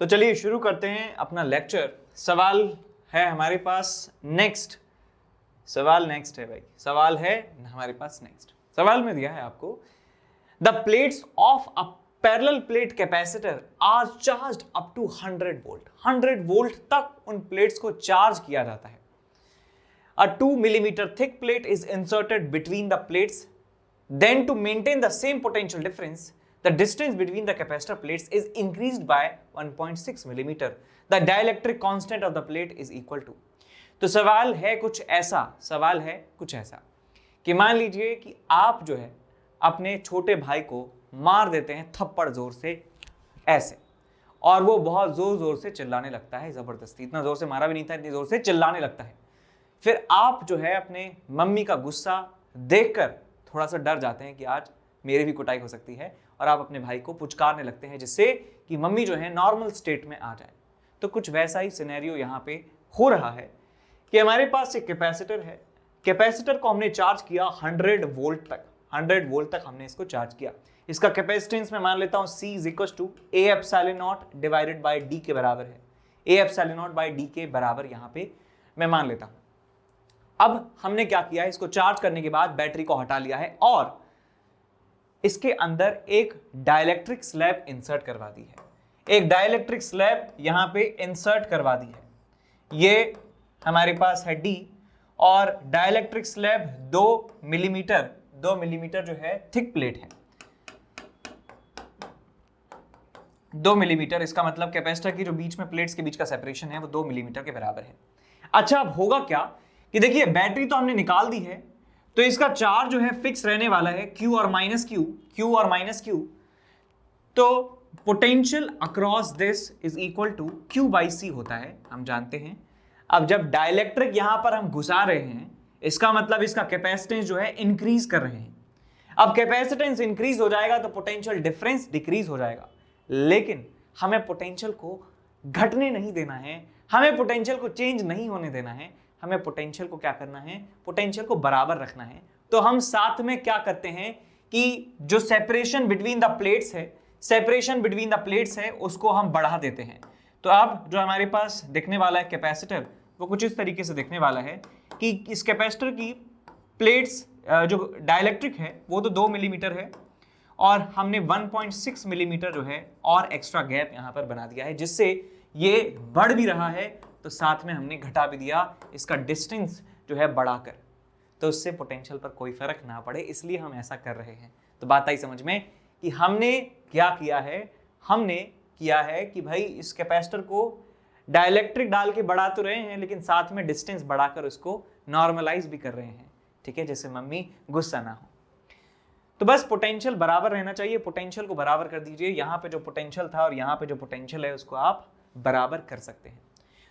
चलिए शुरू करते हैं अपना लेक्चर। सवाल है हमारे पास नेक्स्ट, सवाल नेक्स्ट है भाई, सवाल है हमारे पास नेक्स्ट। सवाल में दिया है आपको, the plates of a parallel plate capacitor are charged up to 100 volt. 100 volt तक उन प्लेट्स को चार्ज किया जाता है। A 2 millimeter thick plate is inserted between the plates. Then to maintain the same potential difference, the distance between the capacitor plates is increased by 1.6 millimeter. The dielectric constant of the plate is equal to. तो सवाल है कुछ ऐसा कि मान लीजिए कि आप जो है अपने छोटे भाई को मार देते हैं थप्पड़ जोर से ऐसे, और वो बहुत जोर जोर से चिल्लाने लगता है, जबरदस्ती, इतना जोर से मारा भी नहीं था, इतनी जोर से चिल्लाने लगता है। फिर आप जो है अपने मम्मी का गुस्सा देखकर थोड़ा सा डर जाते हैं कि आज मेरी भी कुटाई हो सकती है, और आप अपने भाई को पुचकारने लगते हैं जिससे कि मम्मी जो है नॉर्मल स्टेट में आ जाए। तो कुछ वैसा ही सिनेरियो यहाँ पे हो रहा है कि हमारे पास एक कैपेसिटर है, कैपेसिटर को हमने चार्ज किया 100 वोल्ट तक, 100 वोल्ट तक हमने इसको चार्ज किया। इसका कैपेसिटेंस मैं मान लेता हूँ C = A epsilon naught divided by D के बराबर है। A epsilon naught by D के बराबर यहाँ पे मैं मान लेता हूँ। अब हमने क्या किया है, इसको चार्ज करने के बाद बैटरी को हटा लिया है और इसके अंदर एक डाइलेक्ट्रिक स्लैब इंसर्ट करवा दी है। एक डाइलेक्ट्रिक स्लैब यहां पे इंसर्ट करवा दी है। ये हमारे पास है D, और डाइलेक्ट्रिक स्लैब 2 मिलीमीटर जो है थिक प्लेट है। 2 मिलीमीटर, इसका मतलब कैपेसिटर की जो बीच में प्लेट्स के बीच का सेपरेशन है वो 2 मिलीमीटर के बराबर है। अच्छा, अब होगा क्या कि देखिए बैटरी तो हमने निकाल दी है, तो इसका चार्ज जो है फिक्स रहने वाला है Q और माइनस Q। तो potential across this is equal to Q/C होता है, हम जानते हैं। अब जब डाइलेक्ट्रिक यहां पर हम घुसा रहे हैं, इसका मतलब इसका कैपेसिटेंस जो है इंक्रीज कर रहे हैं। अब कैपेसिटेंस इंक्रीज हो जाएगा तो पोटेंशियल डिफरेंस डिक्रीज हो जाएगा, लेकिन हमें पोटेंशियल को घटने नहीं देना है, हमें पोटेंशियल को चेंज नहीं होने देना है, हमें पोटेंशियल को क्या करना है, पोटेंशियल को बराबर रखना है। तो हम साथ में क्या करते हैं कि जो सेपरेशन बिटवीन द प्लेट्स है, सेपरेशन बिटवीन द प्लेट्स है, उसको हम बढ़ा देते हैं। तो अब जो हमारे पास दिखने वाला है कैपेसिटर, वो कुछ इस तरीके से दिखने वाला है कि इस कैपेसिटर की प्लेट्स जो डाइलेक्ट्रिक है वो तो 2 मिलीमीटर है, और हमने 1.6 मिलीमीटर जो है और एक्स्ट्रा गैप यहां पर बना दिया है, जिससे ये बढ़ भी रहा है तो साथ में हमने घटा भी दिया इसका डिस्टेंस जो है बढ़ाकर, तो उससे पोटेंशियल पर कोई फर्क ना पड़े, इसलिए हम ऐसा कर रहे हैं। तो बात आई समझ में कि हमने क्या किया है, हमने किया है कि भाई इस कैपेसिटर को डाइलेक्ट्रिक डाल के बढ़ा तो रहे हैं, लेकिन साथ में डिस्टेंस बढ़ाकर उसको नॉर्मलाइज भी कर रहे हैं, ठीक है, जैसे मम्मी गुस्सा ना हो। तो बस पोटेंशियल बराबर रहना चाहिए, पोटेंशियल को बराबर कर दीजिए। यहाँ पे जो पोटेंशियल था और यहाँ पे जो पोटेंशियल है उसको आप बराबर कर सकते हैं।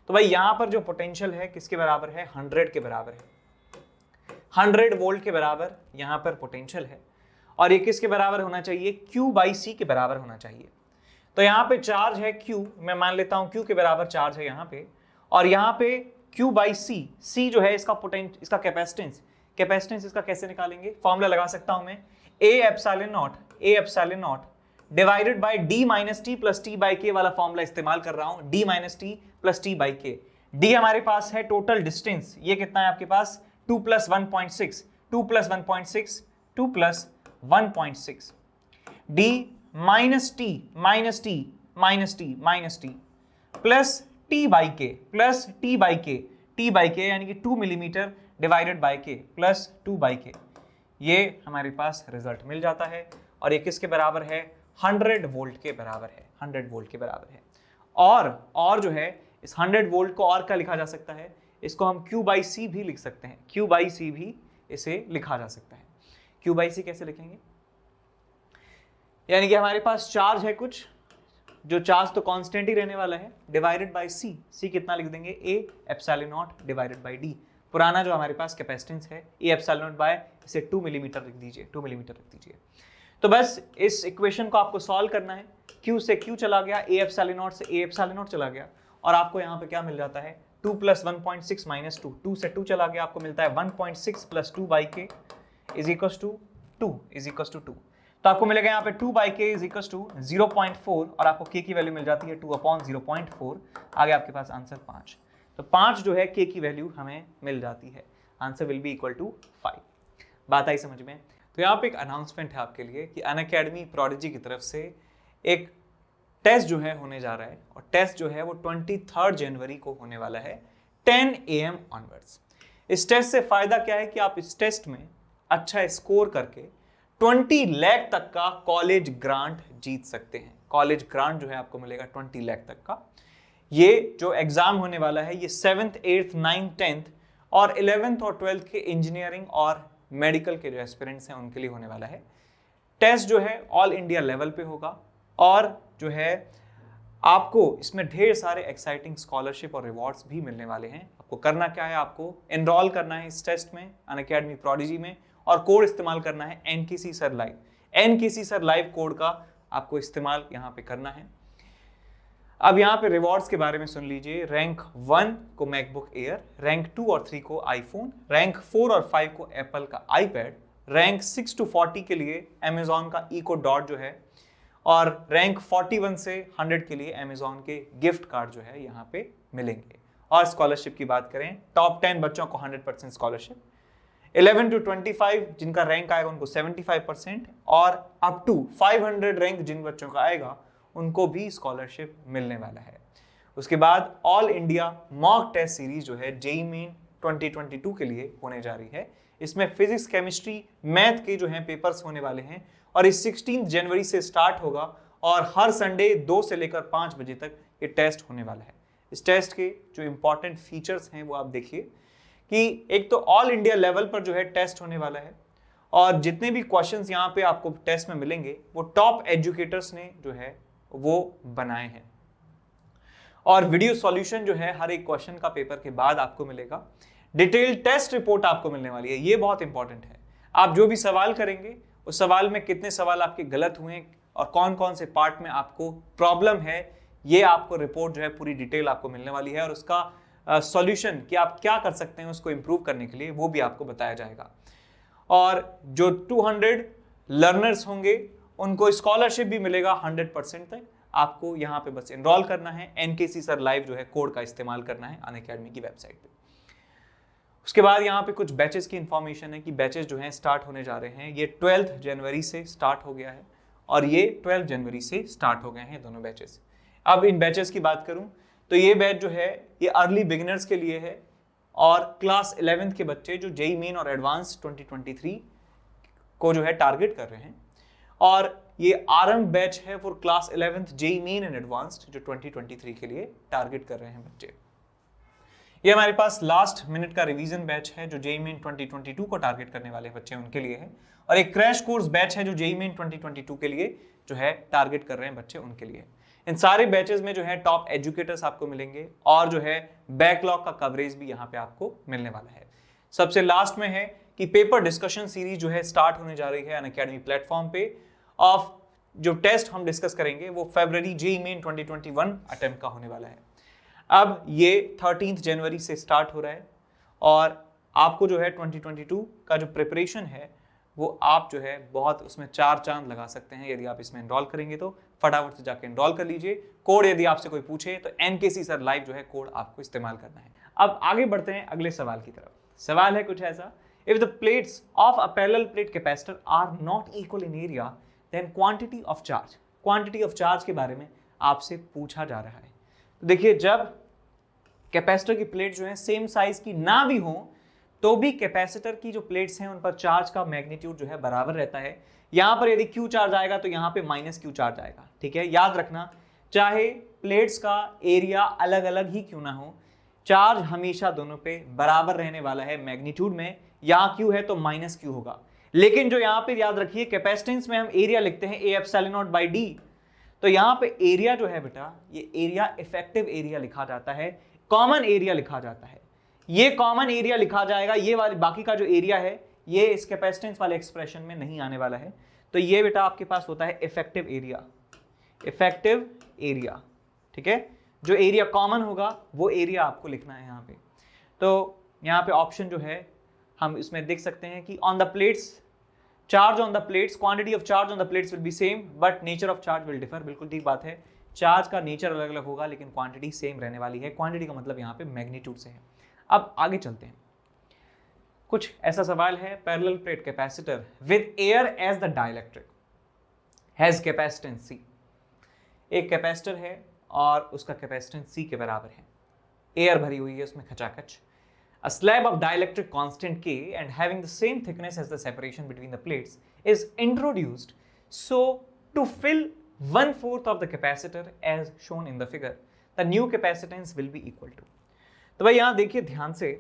तो भाई यहां पर जो पोटेंशियल है किसके बराबर है, 100 के बराबर है। 100 वोल्ट के बराबर यहां पर पोटेंशियल है, और ये किसके बराबर होना चाहिए, Q/C के बराबर होना चाहिए। तो यहां पे चार्ज है Q, मैं मान लेता हूं Q के बराबर चार्ज है यहां पे, और यहां पे Q/C, C जो है इसका कैपेसिटेंस इसका कैसे निकालेंगे, फॉर्मूला लगा सकता हूं मैं, A epsilon naught divided bye D-T plus T/K वाला फॉर्मूला इस्तेमाल कर रहा हूं, D-T प्लस T/K। D हमारे पास है टोटल डिस्टेंस, ये कितना है आपके पास 2 + 1.6, 2 + 1.6, 2 + 1.6, D minus T plus T/K यानी कि 2 millimetre divided by K plus 2/K, ये हमारे पास रिजल्ट मिल जाता है। और ये किसके बराबर है, 100 वोल्ट के बराबर है, 100 वोल्ट के बराबर है। और जो है इस 100 वोल्ट को और क्या लिखा जा सकता है, इसको हम Q/C भी लिख सकते हैं, Q/C भी इसे लिखा जा सकता है। Q/C कैसे लिखेंगे, यानी कि हमारे पास चार्ज है कुछ, जो चार्ज तो कांस्टेंट ही रहने वाला है, डिवाइडेड बाय C कितना लिख देंगे, A epsilon naught divided by D, पुराना जो हमारे पास कैपेसिटेंस है A एप्सिलॉन नॉट बाय, इसे 2 मिलीमीटर लिख दीजिए, 2 मिलीमीटर रख दीजिए। तो बस इस इक्वेशन को आपको सॉल्व करना है, Q से Q चला गया, A एप्सिलॉन नॉट से A एप्सिलॉन नॉट चला गया, और आपको यहाँ पे क्या मिल जाता है, 2 + 1.6 - 2, 2 से 2 चला गया, आपको मिलता है 1.6 + 2/K इज इक्वल टू 2। तो आपको मिलेगा यहाँ पे 2/k इज इक्वल टू 0.4 और आपको k की वैल्यू मिल जाती है 2/0.4। आगे आपके पास आंसर 5। तो 5 जो है k की वैल्यू हमें मिल जाती है। Answer will be equal to 5। बात आई समझ में? तो यहाँ पे एक अनाउंसमेंट है आपके लिए कि अनअकैडमी प्रोडिजी की तरफ से एक टेस्ट जो है होने जा रहा है और टेस्ट जो है वो 23 जनवरी को होने वाला है 10 AM ऑनवर्ड्स। इस टेस्ट से फायदा क्या है कि आप इस टेस्ट में अच्छा स्कोर करके 20 लाख तक का कॉलेज ग्रांट जीत सकते हैं। कॉलेज ग्रांट जो है आपको मिलेगा 20 लाख तक का। ये जो एग्जाम होने वाला है ये 7th 8th 9th 10th और 11th और 12th के इंजीनियरिंग और मेडिकल के जो एस्पिरेंट्स हैं उनके लिए होने वाला है। टेस्ट जो है ऑल इंडिया लेवल पे होगा और जो है आपको इसमें ढेर सारे एक्साइटिंग स्कॉलरशिप और रिवॉर्ड्स भी मिलने वाले हैं। आपको करना क्या है, आपको एनरोल करना है इस टेस्ट में अनअकैडमी प्रोडिजी में और कोड इस्तेमाल करना है NKC sir live. NKC sir live code का आपको इस्तेमाल यहाँ पे करना है। अब यहाँ पे रिवॉर्ड्स के बारे में सुन लीजिए। रैंक 1 को मैकबुक एयर, रैंक 2 और 3 को आईफोन, रैंक 4 और 5 को एप्पल का आईपैड, रैंक 6 to 40 के लिए अमेजॉन का इको डॉट जो है और रैंक 41 से 100 के लिए अमेजॉन के गिफ्ट कार्ड जो है यहाँ पे मिलेंगे। और स्कॉलरशिप की बात करें, टॉप 10 बच्चों को 100% स्कॉलरशिप, 11 to 25 जिनका रैंक आएगा उनको 75% और अप टू 500 रैंक जिन बच्चों का आएगा उनको भी स्कॉलरशिप मिलने वाला है। उसके बाद all India mock test series जो है जेईई मेन 2022 के लिए होने जा रही है। इसमें फिजिक्स, केमिस्ट्री, मैथ के जो है पेपर्स होने वाले हैं और इस 16 जनवरी से स्टार्ट होगा और हर संडे 2 से लेकर 5 बजे तक ये टेस्ट होने वाला है। इस टेस्ट के जो इंपॉर्टेंट फीचर्स हैं वो आप देखिए कि एक तो ऑल इंडिया लेवल पर जो है टेस्ट होने वाला है और जितने भी क्वेश्चंस यहाँ पे आपको टेस्ट में मिलेंगे वो टॉप एजुकेटर्स ने जो है वो बनाए हैं और वीडियो सॉल्यूशन जो है हर एक क्वेश्चन का पेपर के बाद आपको मिलेगा। डिटेल टेस्ट रिपोर्ट आपको मिलने वाली है, ये बहुत इंपॉर्टेंट है। आप जो भी सवाल करेंगे उस सवाल में कितने सवाल आपके गलत हुए और कौन कौन से पार्ट में आपको प्रॉब्लम है, ये आपको रिपोर्ट जो है पूरी डिटेल आपको मिलने वाली है और उसका सॉल्यूशन कि आप क्या कर सकते हैं उसको इंप्रूव करने के लिए वो भी आपको बताया जाएगा। और जो 200 लर्नर्स होंगे उनको स्कॉलरशिप भी मिलेगा 100% तक। आपको यहाँ पे बस एनरोल करना है, NKC सर लाइव जो है कोड का इस्तेमाल करना है अनअकैडमी की वेबसाइट पे। उसके बाद यहाँ पे कुछ बैचेस की इंफॉर्मेशन है कि बैचेस जो हैं स्टार्ट होने जा रहे हैं। ये 12 जनवरी से स्टार्ट हो गया है और ये 12 जनवरी से स्टार्ट हो गए हैं दोनों बैचेस। अब इन बैचेस की बात करूं तो ये बैच जो है ये अर्ली बिगिनर्स के लिए है और क्लास 11th के बच्चे जो जेईई मेन और एडवांस 2023 को जो है टारगेट कर रहे हैं और ये आरंभ बैच है for class 11th JEE main and advanced जो 2023 के लिए टारगेट कर रहे हैं बच्चे। ये हमारे पास लास्ट मिनट का रिवीजन बैच है जो जेईई मेन 2022 को टारगेट करने वाले बच्चे उनके लिए है और एक क्रैश कोर्स बैच है जो जेईई मेन 2022 के लिए जो है टारगेट कर रहे हैं बच्चे उनके लिए। इन सारे बैचेस में जो है टॉप एजुकेटर्स आपको मिलेंगे और जो है बैकलॉग का कवरेज भी यहाँ पे आपको मिलने वाला है। सबसे लास्ट में है कि पेपर डिस्कशन सीरीज जो है स्टार्ट होने जा रही है अनअकैडमी प्लेटफॉर्म पे। ऑफ जो टेस्ट हम डिस्कस करेंगे वो फरवरी जेईई मेन 2021 अटेम्प्ट का होने वाला है। अब ये 13 जनवरी से स्टार्ट हो रहा है और आपको जो है 2022 का जो प्रिपरेशन है वो आप जो है बहुत उसमें 4 चांद लगा सकते हैं यदि आप इसमें एनरोल करेंगे तो फटाफट से जाके एनरोल कर लीजिए। कोड यदि आपसे कोई पूछे तो NKC सर लाइव जो है कोड आपको इस्तेमाल करना है। अब आगे बढ़ते हैं अगले सवाल की तरफ। सवाल है कुछ ऐसा, if the plates of a parallel plate capacitor are not equal in area then quantity of charge. Quantity of charge के बारे में आपसे पूछा जा रहा है। तो देखिए जब कैपेसिटर की प्लेट जो है सेम साइज की ना भी हो तो भी कैपेसिटर की जो प्लेट्स हैं उन पर चार्ज का मैग्नीट्यूड जो है बराबर रहता है। यहां पर यदि Q चार्ज आएगा तो यहां पे -Q चार्ज आएगा। ठीक है, याद रखना चाहे प्लेट्स का एरिया अलग अलग ही क्यों ना हो, चार्ज हमेशा दोनों पे बराबर रहने वाला है मैग्नीट्यूड में। यहाँ Q है तो -Q होगा। लेकिन जो यहाँ पे याद रखिए कैपेसिटेंस में हम एरिया लिखते हैं A/0/d, तो यहाँ पे एरिया जो है बेटा ये एरिया इफेक्टिव एरिया लिखा जाता है, कॉमन एरिया लिखा जाता है। ये कॉमन एरिया लिखा जाएगा, ये वाली बाकी का जो एरिया है ये इस कैपेसिटेंस वाले एक्सप्रेशन में नहीं आने वाला है। तो ये बेटा आपके पास होता है इफेक्टिव एरिया, इफेक्टिव एरिया। ठीक है, जो एरिया कॉमन होगा वो एरिया आपको लिखना है यहाँ पे। तो यहाँ पे ऑप्शन जो है हम इसमें देख सकते हैं कि on the plates charge on the plates, quantity of charge on the plates will be same but nature of charge will differ. बिल्कुल ठीक बात है, चार्ज का नेचर अलग अलग होगा लेकिन क्वांटिटी सेम रहने वाली है। क्वांटिटी का मतलब यहाँ पे मैग्नीट्यूड से है। अब आगे चलते हैं, कुछ ऐसा सवाल है, parallel plate capacitor with air as the dielectric has capacitance C। एक कैपेसिटर है और उसका कैपेसिटेंस C के बराबर है, एयर भरी हुई है उसमें खचाखच। A slab of dielectric constant K and having the same thickness as the separation between the plates is introduced so to fill 1/4 of the capacitor as shown in the figure. The new capacitance will be equal to। तो भाई यहां देखिए ध्यान से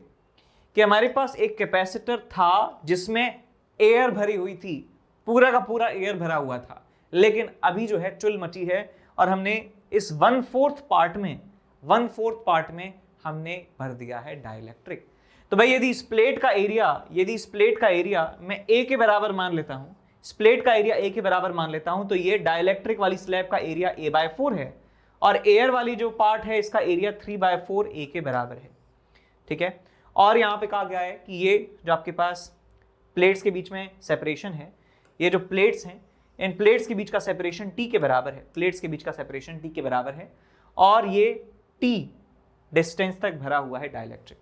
कि हमारे पास एक capacitor था जिसमें एयर भरी हुई थी, पूरा का पूरा एयर भरा हुआ था, लेकिन अभी जो है चुल मची है और हमने इस 1/4 पार्ट में हमने भर दिया है डाइलेक्ट्रिक। तो भाई यदि इस प्लेट का एरिया मैं A के बराबर मान लेता हूं, इस प्लेट का एरिया A के बराबर मान लेता हूं, तो ये डाइलेक्ट्रिक वाली स्लैब का एरिया A/4 है और एयर वाली जो पार्ट है इसका एरिया 3/4 A के बराबर है। ठीक है, और यहां पे कहा गया है कि ये जो आपके पास प्लेट्स के बीच में सेपरेशन है, ये जो प्लेट्स हैं इन प्लेट्स के बीच का सेपरेशन T के बराबर है, प्लेट्स के बीच का सेपरेशन T के बराबर है और ये T डिस्टेंस तक भरा हुआ है डाइलेक्ट्रिक।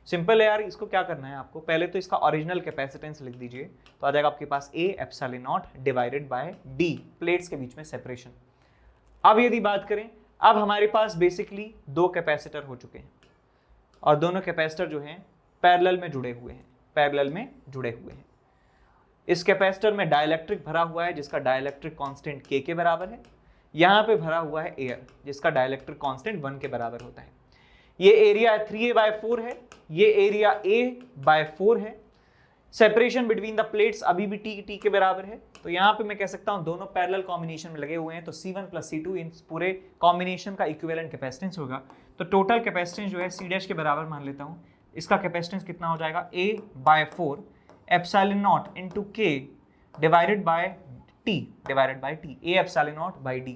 सिंपल है यार, इसको क्या करना है आपको, पहले तो इसका ओरिजिनल कैपेसिटेंस लिख दीजिए, तो आ जाएगा आपके पास A epsilon naught divided by D, plates के बीच में सेपरेशन। अब यदि बात करें, अब हमारे पास बेसिकली दो कैपेसिटर हो चुके हैं और दोनों कैपेसिटर जो हैं पैरेलल में जुड़े हुए हैं, इस कैपेसिटर में डाइलेक्ट्रिक भरा हुआ है जिसका डाइलेक्ट्रिक कांस्टेंट K के बराबर है, यहाँ पे भरा हुआ है एयर जिसका डाइलेक्ट्रिक कांस्टेंट 1 के बराबर होता है। ये एरिया 3A/4 है, ये एरिया A/4 है। सेपरेशन बिटवीन द प्लेट्स अभी भी T के बराबर है, तो यहाँ पे मैं कह सकता हूँ दोनों पैरेलल कॉम्बिनेशन में लगे हुए हैं, तो C1 + C2 इन पूरे कॉम्बिनेशन का इक्विवेलेंट कैपेसिटेंस होगा। तो टोटल कैपेसिटेंस जो है C' के बराबर मान लेता हूँ, इसका कैपेसिटेंस कितना हो जाएगा A/4 epsilon not into K divided by T, A epsilon not by D,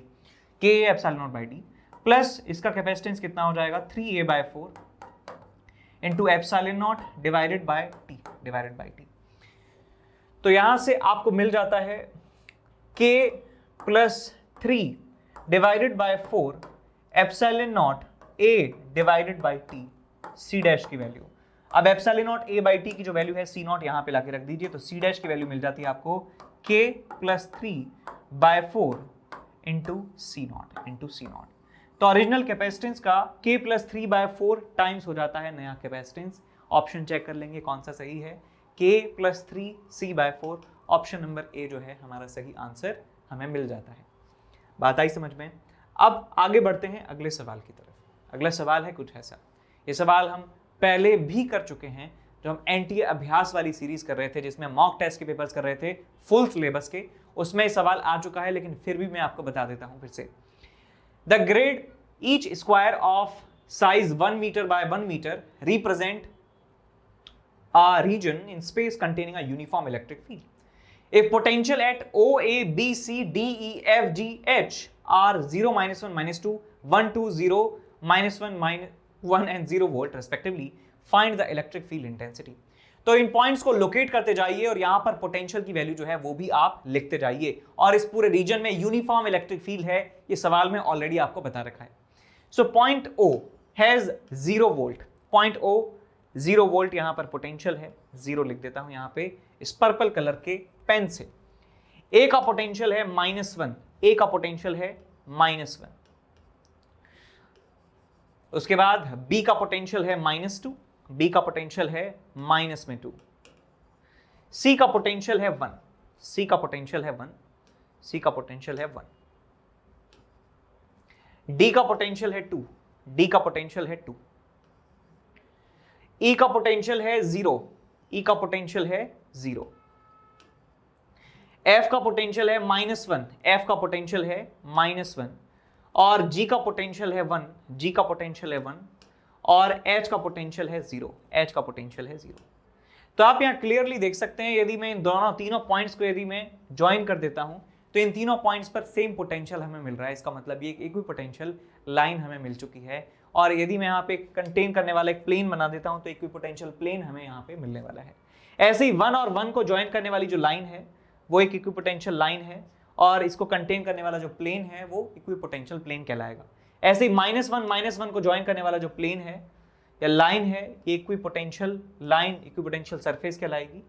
K epsilon not by D plus इसका कैपेसिटेंस कितना हो जाएगा 3A/4 into epsilon naught divided bye T। तो यहां से आपको मिल जाता है K + 3 divided by 4 epsilon not A divided by T C' की वैल्यू। अब एप्सिलॉन नॉट A/T की जो वैल्यू है C0 यहां पे लाके रख दीजिए, तो C' की वैल्यू मिल जाती है आपको K + 3/4 इंटू C0। तो ओरिजिनल कैपेसिटेंस का K + 3/4 टाइम्स हो जाता है नया कैपेसिटेंस। ऑप्शन चेक कर लेंगे कौन सा सही है, K + 3C/4, option number A जो है हमारा सही आंसर हमें मिल जाता है। बात आई समझ में? अब आगे बढ़ते हैं अगले सवाल की तरफ। अगला सवाल है कुछ ऐसा, ये सवाल हम पहले भी कर चुके हैं, जो हम NTA अभ्यास वाली सीरीज कर रहे थे जिसमें मॉक टेस्ट के पेपर्स कर रहे थे फुल सिलेबस के, उसमें सवाल आ चुका है, लेकिन फिर भी मैं आपको बता देता हूं फिर से। The grade each square of size 1 meter by 1 meter represent a region in space containing a uniform electric field. If potential at O, A, B, C, D, E, F, G, H are 0, -1, -2, 1, 2, 0, -1, -1 and 0 volt respectively, find the electric field intensity. तो इन points को locate करते जाइए और यहां पर potential की value जो है वो भी आप लिखते जाइए, और इस पूरे रीजन में यूनिफॉर्म इलेक्ट्रिक फील्ड है, ये सवाल में ऑलरेडी आपको बता रखा है। So point O has 0 volt, point O 0 volt, यहां पर पोटेंशियल है 0 लिख देता हूं यहां पे इस पर्पल कलर के पेन से। A का पोटेंशियल है -1, A का पोटेंशियल है -1, उसके बाद B का पोटेंशियल है -2, B का पोटेंशियल है -2, C का पोटेंशियल है 1, C का पोटेंशियल है 1, C का पोटेंशियल है 1, D का पोटेंशियल है 2, D का पोटेंशियल है 2, E का पोटेंशियल है 0, E का पोटेंशियल है 0, F का पोटेंशियल है -1, F का पोटेंशियल है -1, और G का पोटेंशियल है 1, G का पोटेंशियल है 1, और H का पोटेंशियल है 0, H का पोटेंशियल है 0। तो आप यहाँ क्लियरली देख सकते हैं, यदि मैं इन तीनों पॉइंट्स को यदि मैं ज्वाइन कर देता हूं तो इन तीनों पॉइंट्स पर सेम पोटेंशियल हमें मिल रहा है। इसका मतलब ये एक ही पोटेंशियल लाइन हमें मिल चुकी है, और यदि मैं यहाँ पे कंटेन करने वाला एक प्लेन बना देता हूं तो इक्विपोटेंशियल प्लेन हमें यहाँ पे मिलने वाला है। ऐसे ही 1 और 1 को ज्वाइन करने वाली जो लाइन है वो एक इक्विपोटेंशियल लाइन है और इसको कंटेन करने वाला जो प्लेन है वो इक्विपोटेंशियल प्लेन कहलाएगा। ऐसे ही -1 को ज्वाइन करने वाला जो प्लेन है या लाइन है ये इक्विपोटेंशियल लाइन, इक्विपोटेंशियल सरफेस कहलाएगी।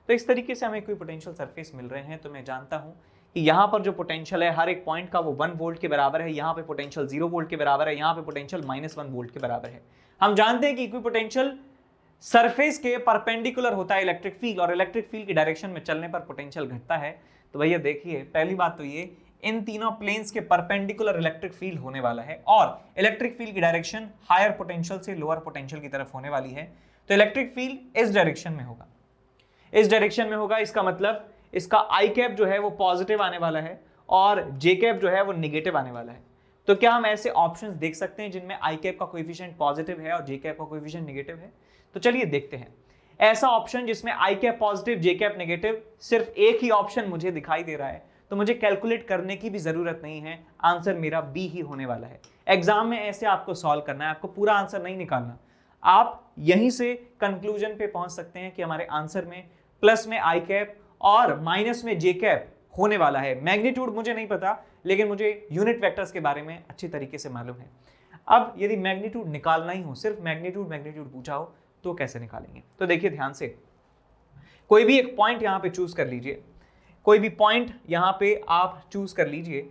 तो इस तरीके से हमें इक्विपोटेंशियल सरफेस मिल रहे हैं। तो मैं जानता हूं कि यहाँ पर जो पोटेंशियल है हर एक पॉइंट का वो 1 वोल्ट के बराबर है, यहाँ पे पोटेंशियल 0 वोल्ट के बराबर है, यहाँ पे पोटेंशियल -1 वोल्ट के बराबर है। हम जानते हैं कि इक्विपोटेंशियल सरफेस के परपेंडिकुलर होता है इलेक्ट्रिक फील्ड और इलेक्ट्रिक फील्ड की डायरेक्शन में चलने पर पोटेंशियल घटता है। तो भैया देखिए पहली बात तो ये इन तीनों प्लेन्स के परपेंडिकुलर इलेक्ट्रिक फील्ड होने वाला है और इलेक्ट्रिक फील्ड की डायरेक्शन हायर पोटेंशियल से लोअर पोटेंशियल की तरफ होने वाली है। तो इलेक्ट्रिक फील्ड इस डायरेक्शन में होगा, इस डायरेक्शन में होगा। इसका मतलब इसका आई कैप जो है वो पॉजिटिव आने वाला है और जे कैप जो है वो निगेटिव आने वाला है। तो क्या हम ऐसे ऑप्शंस देख सकते हैं जिनमें आई कैप का कोएफिशिएंट पॉजिटिव है और जे कैप का कोएफिशिएंट निगेटिव है? तो चलिए देखते हैं। ऐसा ऑप्शन जिसमें आई कैप पॉजिटिव जे कैप नेगेटिव, सिर्फ एक ही ऑप्शन मुझे दिखाई दे रहा है, तो मुझे कैलकुलेट करने की भी जरूरत नहीं है, आंसर मेरा बी ही होने वाला है। एग्जाम में ऐसे आपको सॉल्व करना है, आपको पूरा आंसर नहीं निकालना। आप यहीं से कंक्लूजन पे पहुंच सकते हैं कि हमारे आंसर में प्लस में आई कैप और माइनस में जे कैप होने वाला है। मैग्नीट्यूड मुझे नहीं पता, लेकिन मुझे यूनिट वेक्टर्स के बारे में अच्छी तरीके से मालूम है। अब यदि मैग्नीट्यूड निकालना ही हो, सिर्फ मैग्नीट्यूड पूछा हो, तो कैसे निकालेंगे? तो देखिए ध्यान से, कोई भी एक पॉइंट यहां पे चूज कर लीजिए, कोई भी पॉइंट यहां पे आप चूज कर लीजिए।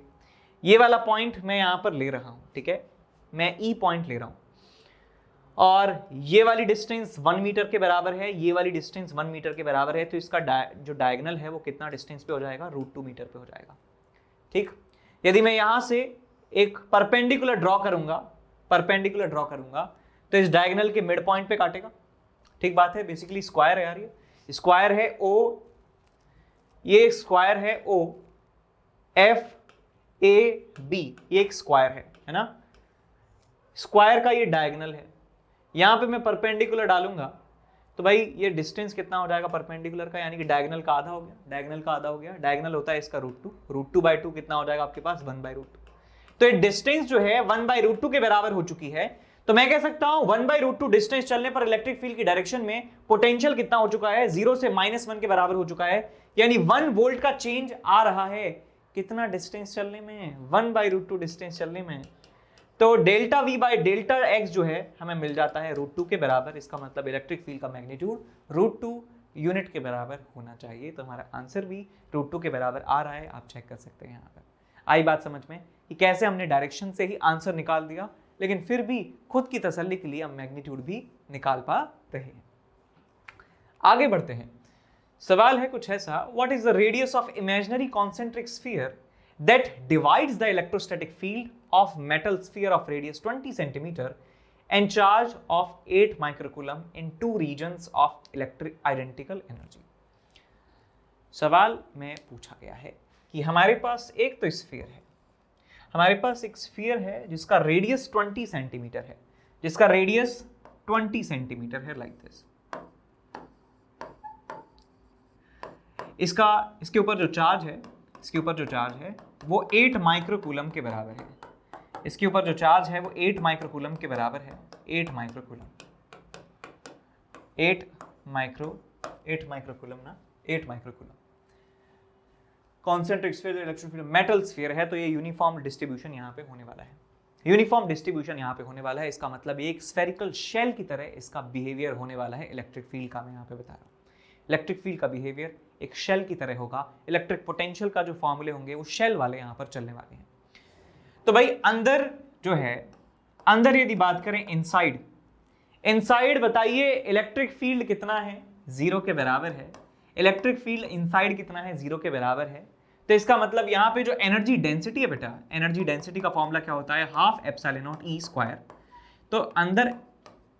ये वाला पॉइंट मैं यहां पर ले रहा हूं, ठीक है, मैं ई पॉइंट ले रहा हूं और ये वाली डिस्टेंस 1 मीटर के बराबर है, ये वाली डिस्टेंस 1 मीटर के बराबर है। तो इसका जो डायगोनल है वो कितना डिस्टेंस पे हो जाएगा? √2 मीटर पे हो जाएगा। ठीक, यदि मैं यहां से एक परपेंडिकुलर ड्रॉ करूंगा तो इस डायगोनल के मिड पॉइंट पे काटेगा। ठीक बात है, बेसिकली स्क्वायर है यार, ये स्क्वायर है ओ, ये स्क्वायर है ओ एफ ए बी, ये एक स्क्वायर है ना। स्क्वायर का ये डायगोनल है, यहां पे मैं परपेंडिकुलर डालूंगा तो भाई ये डिस्टेंस कितना हो जाएगा परपेंडिकुलर का, यानी कि डायगोनल का आधा हो गया, डायगोनल का आधा हो गया। डायगोनल होता है इसका √2 कितना हो जाएगा आपके पास? 1/√2। तो ये डिस्टेंस जो है 1/√2 के बराबर हो चुकी है। तो मैं कह सकता हूं 1/√2 डिस्टेंस चलने पर इलेक्ट्रिक फील्ड की डायरेक्शन में पोटेंशियल कितना हो चुका है? 0 से -1 के बराबर हो चुका है, यानी 1 वोल्ट का चेंज आ रहा है। कितना डिस्टेंस चलने में? 1/√2 डिस्टेंस चलने में। तो delta V by delta x जो है हमें मिल जाता है √2 के बराबर। इसका मतलब इलेक्ट्रिक फील्ड का मैग्नीट्यूड √2 यूनिट के बराबर होना चाहिए। तो हमारा आंसर भी √2 के बराबर आ रहा है, आप चेक कर सकते हैं। यहाँ पर आई बात समझ में कि कैसे हमने डायरेक्शन से ही आंसर निकाल दिया, लेकिन फिर भी खुद की तसल्ली के लिए हम मैग्नीट्यूड भी निकाल पा रहे हैं। आगे बढ़ते हैं। सवाल है कुछ ऐसा, what is the radius of imaginary concentric sphere that divides the electrostatic field of metal sphere of radius 20 cm and charge of 8 microcoulomb in 2 regions of electric identical energy। सवाल में पूछा गया है कि हमारे पास एक तो स्फीयर है, हमारे पास एक स्फीयर है जिसका रेडियस 20 सेंटीमीटर है, जिसका रेडियस 20 सेंटीमीटर है, लाइक दिस। इसके ऊपर जो चार्ज है वो 8 माइक्रोकूलम के बराबर है। इसके ऊपर जो चार्ज है वो 8 माइक्रोकूलम के बराबर है। 8 microcoulomb concentric sphere electric field metal sphere है, तो ये यूनिफॉर्म डिस्ट्रीब्यूशन यहाँ पे होने वाला है। यूनिफॉर्म डिस्ट्रीब्यूशन यहाँ पे होने वाला है, इसका मतलब एक स्फेरिकल शेल की तरह इसका बिहेवियर होने वाला है इलेक्ट्रिक फील्ड का। मैं यहाँ पे बता रहा हूँ इलेक्ट्रिक फील्ड का बिहेवियर एक शेल की तरह होगा। इलेक्ट्रिक पोटेंशियल का जो फॉर्मूले होंगे वो शेल वाले यहाँ पर चलने वाले हैं। तो भाई अंदर जो है, अंदर यदि बात करें इनसाइड बताइए इलेक्ट्रिक फील्ड कितना है? 0 के बराबर है। इलेक्ट्रिक फील्ड इनसाइड कितना है? 0 के बराबर है। तो इसका मतलब यहाँ पे जो एनर्जी डेंसिटी है बेटा, एनर्जी डेंसिटी का फॉर्मूला क्या होता है? 12 एप्सिलॉन नॉट E स्क्वायर। तो अंदर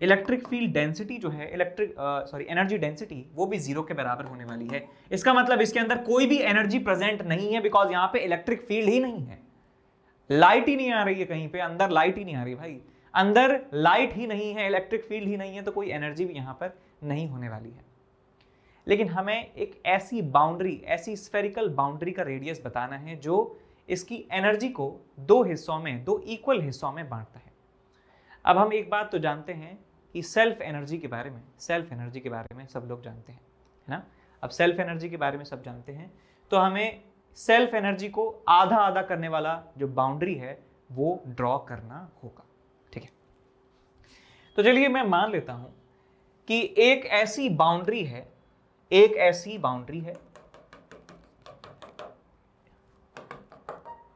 इलेक्ट्रिक फील्ड डेंसिटी जो है एनर्जी डेंसिटी वो भी 0 के बराबर होने वाली है। इसका मतलब इसके अंदर कोई भी एनर्जी प्रेजेंट नहीं है, बिकॉज यहाँ पे इलेक्ट्रिक फील्ड ही नहीं है, लाइट ही नहीं आ रही है कहीं पे, अंदर लाइट ही नहीं आ रही भाई, अंदर लाइट ही नहीं है, इलेक्ट्रिक फील्ड ही नहीं है, तो कोई एनर्जी भी यहाँ पर नहीं होने वाली है। लेकिन हमें एक ऐसी बाउंड्री, ऐसी स्फेरिकल बाउंड्री का रेडियस बताना है जो इसकी एनर्जी को 2 हिस्सों में, 2 इक्वल हिस्सों में बांटता है। अब हम एक बात तो जानते हैं कि सेल्फ एनर्जी के बारे में सब लोग जानते हैं, है ना। अब सेल्फ एनर्जी के बारे में सब जानते हैं, तो हमें सेल्फ एनर्जी को आधा आधा करने वाला जो बाउंड्री है वो ड्रॉ करना होगा। ठीक है, तो चलिए मैं मान लेता हूं कि एक ऐसी बाउंड्री है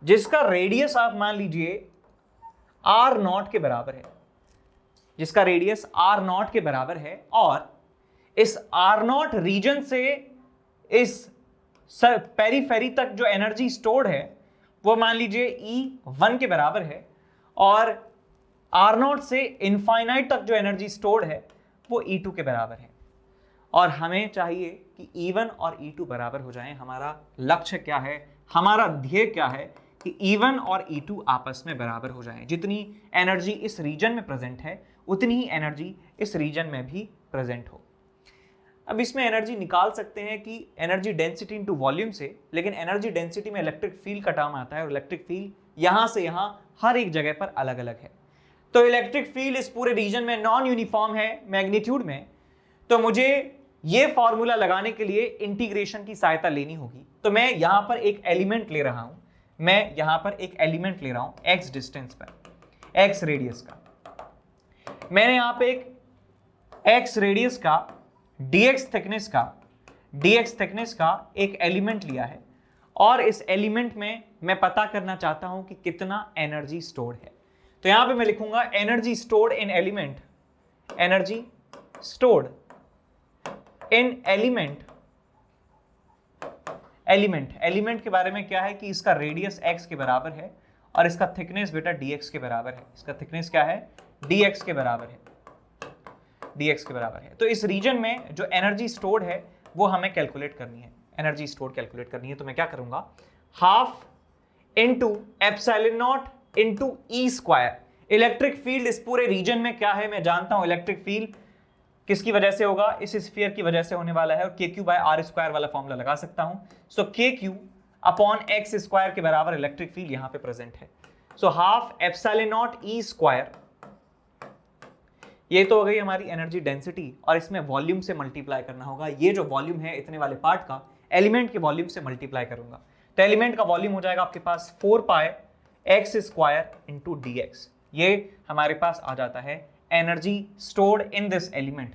जिसका रेडियस आप मान लीजिए r0 के बराबर है, जिसका रेडियस r0 के बराबर है, और इस r0 रीजन से इस पेरीफेरी तक जो एनर्जी स्टोर्ड है वो मान लीजिए E1 के बराबर है, और R0 से इनफाइनाइट तक जो एनर्जी स्टोर्ड है वो E2 के बराबर है। और हमें चाहिए कि E1 और E2 बराबर हो जाएं। हमारा लक्ष्य क्या है, हमारा ध्येय क्या है कि E1 और E2 आपस में बराबर हो जाएं। जितनी एनर्जी इस रीजन में प्रेजेंट है उतनी ही एनर्जी इस रीजन में भी प्रेजेंट हो। अब इसमें एनर्जी निकाल सकते हैं कि एनर्जी डेंसिटी इनटू वॉल्यूम से, लेकिन एनर्जी डेंसिटी में इलेक्ट्रिक फील्ड का टर्म आता है और इलेक्ट्रिक फील्ड यहां से यहां हर एक जगह पर अलग अलग है। तो इलेक्ट्रिक फील्ड इस पूरे रीजन में नॉन यूनिफॉर्म है मैग्नीट्यूड में, तो मुझे ये फॉर्मूला लगाने के लिए इंटीग्रेशन की सहायता लेनी होगी। तो मैं यहां पर एक एलिमेंट ले रहा हूं, x डिस्टेंस पर, x रेडियस का। मैंने यहां पे एक x रेडियस का dx थिकनेस का एक एलिमेंट लिया है, और इस एलिमेंट में मैं पता करना चाहता हूं कि कितना एनर्जी स्टोर्ड है। तो यहां पे मैं लिखूंगा energy stored in element, element के बारे में क्या है कि इसका रेडियस x के बराबर है और इसका थिकनेस बेटा dx के बराबर है। इसका थिकनेस क्या है, dx के बराबर है। तो इस रीजन में जो एनर्जी स्टोर्ड है वो हमें कैलकुलेट करनी है, तो मैं क्या करूंगा, half into epsilon not into E square. Electric field इस पूरे रीजन में क्या है, मैं जानता हूं इलेक्ट्रिक फील्ड किसकी वजह से होगा, इस स्फीयर की वजह से होने वाला है, और KQ बाय R स्क्वायर वाला फॉर्मूला लगा सकता हूं। सो KQ अपॉन x स्क्वायर के बराबर इलेक्ट्रिक फील्ड यहां पे प्रेजेंट है। So half epsilon not E square, ये तो हो गई हमारी एनर्जी डेंसिटी, और इसमें वॉल्यूम से मल्टीप्लाई करना होगा। ये जो वॉल्यूम है इतने वाले पार्ट का एलिमेंट के वॉल्यूम से मल्टीप्लाई करूंगा, तो एलिमेंट का वॉल्यूम हो जाएगा आपके पास 4 pi x square into dx। ये हमारे पास आ जाता है energy stored in this element,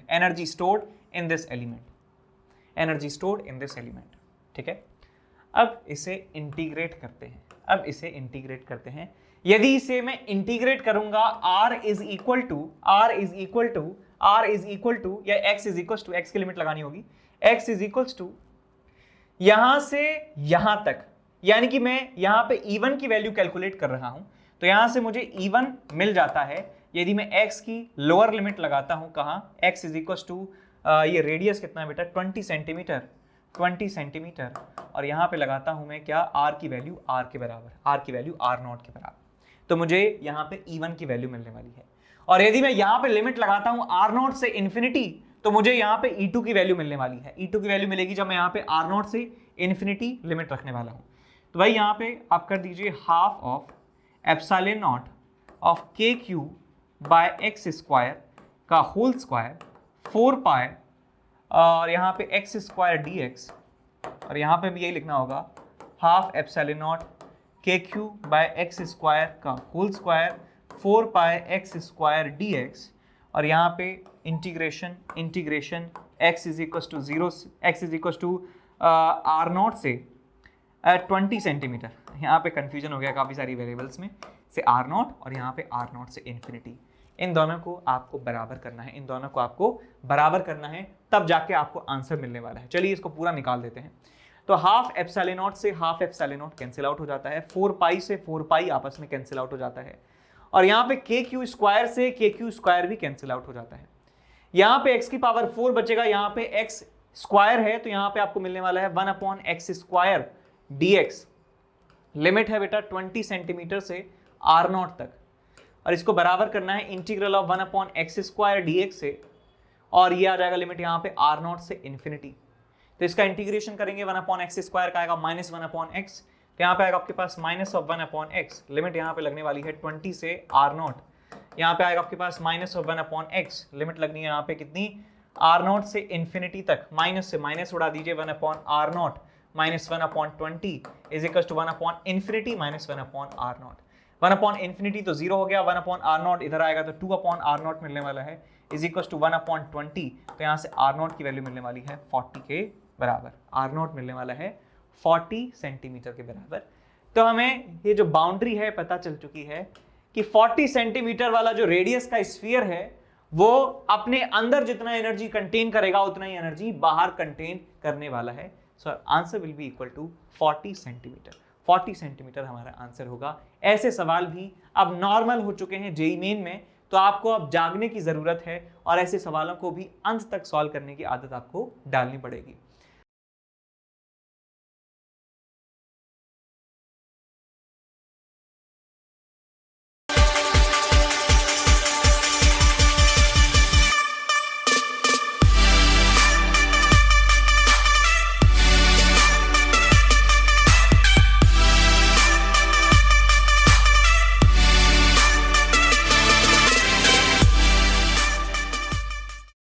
ठीक है। अब इसे इंटीग्रेट करते हैं, यदि इसे मैं इंटीग्रेट करूंगा r इज इक्वल टू या x की लिमिट लगानी होगी, x इज इक्वल टू यहां से यहां तक, यानी कि मैं यहां पे E1 की वैल्यू कैलकुलेट कर रहा हूं, तो यहां से मुझे E1 मिल जाता है यदि मैं x की लोअर लिमिट लगाता हूं। कहां, x इज इक्वल टू ये रेडियस कितना है बेटा 20 सेंटीमीटर, और यहां पे लगाता हूं मैं क्या, r की वैल्यू r के बराबर, r की वैल्यू r0 के बराबर, तो मुझे यहां पे E1 की वैल्यू मिलने वाली है। और यदि मैं यहां पे लिमिट लगाता हूं R0 से इन्फिनिटी, तो मुझे यहां पे E2 की वैल्यू मिलने वाली है। E2 की वैल्यू मिलेगी जब मैं यहां पे R0 से इन्फिनिटी लिमिट रखने वाला हूं। तो भाई यहां पे आप कर दीजिए half of epsilon naught of KQ by x square का होल स्क्वायर 4 पाई, और यहां पे x स्क्वायर dx, और यहां पे भी यही लिखना होगा half epsilon naught KQ by x square का whole square 4 pi x square dx, और यहाँ पे integration x is equal to 0, x is equal to R0 से 20 सेंटीमीटर, यहाँ पे कंफ्यूजन हो गया काफ़ी सारी वेरिएबल्स में, से R0 और यहाँ पे R0 से इन्फिनिटी। इन दोनों को आपको बराबर करना है, तब जाके आपको आंसर मिलने वाला है। चलिए इसको पूरा निकाल देते हैं। तो हाफ एप्सिलॉन नॉट से half epsilon not cancel out हो जाता है, 4 पाई से 4 पाई आपस में कैंसिल आउट हो जाता है, और यहाँ पे KQ स्क्वायर से KQ स्क्वायर भी कैंसिल आउट हो जाता है। यहाँ पे x की पावर 4 बचेगा, यहाँ पे x स्क्वायर है, तो यहाँ पे आपको मिलने वाला है 1 upon x square dx। Limit है बेटा 20 सेंटीमीटर से R0 तक, और इसको बराबर करना है integral of 1 upon x square dx से, और ये आ जाएगा लिमिट यहाँ पे R0 से इन्फिनिटी। तो इसका इंटीग्रेशन करेंगे 1 अपॉन एक्स स्क्वायर का आएगा माइनस 1 अपॉन एक्स, तो यहाँ पे आएगा आपके पास minus of 1 upon x, limit यहाँ पे लगने वाली है 20 से R0। यहाँ पे आएगा आपके पास minus of 1 upon x, limit लगनी है यहाँ पे कितनी, R0 से इन्फिनिटी तक, माइनस से माइनस उड़ा दीजिए 1 upon R0 minus 1/20 is equal to 1/infinity minus 1/r0। 1/infinity तो 0 हो गया, 1/r0 इधर आएगा तो 2/r0 मिलने वाला है इज इक्वल टू 1/20। तो यहाँ से r0 की वैल्यू मिलने वाली है 40 के बराबर। r0 मिलने वाला है 40 सेंटीमीटर के बराबर। तो हमें ये जो बाउंड्री है पता चल चुकी है कि 40 सेंटीमीटर वाला जो रेडियस का स्फीयर है वो अपने अंदर जितना एनर्जी कंटेन करेगा उतना ही एनर्जी बाहर कंटेन करने वाला है। So answer will be equal to 40 centimetre. 40 centimetre हमारा आंसर होगा। ऐसे सवाल भी अब नॉर्मल हो चुके हैं जेईई मेन में, तो आपको अब जागने की जरूरत है और ऐसे सवालों को भी अंत तक सॉल्व करने की आदत आपको डालनी पड़ेगी।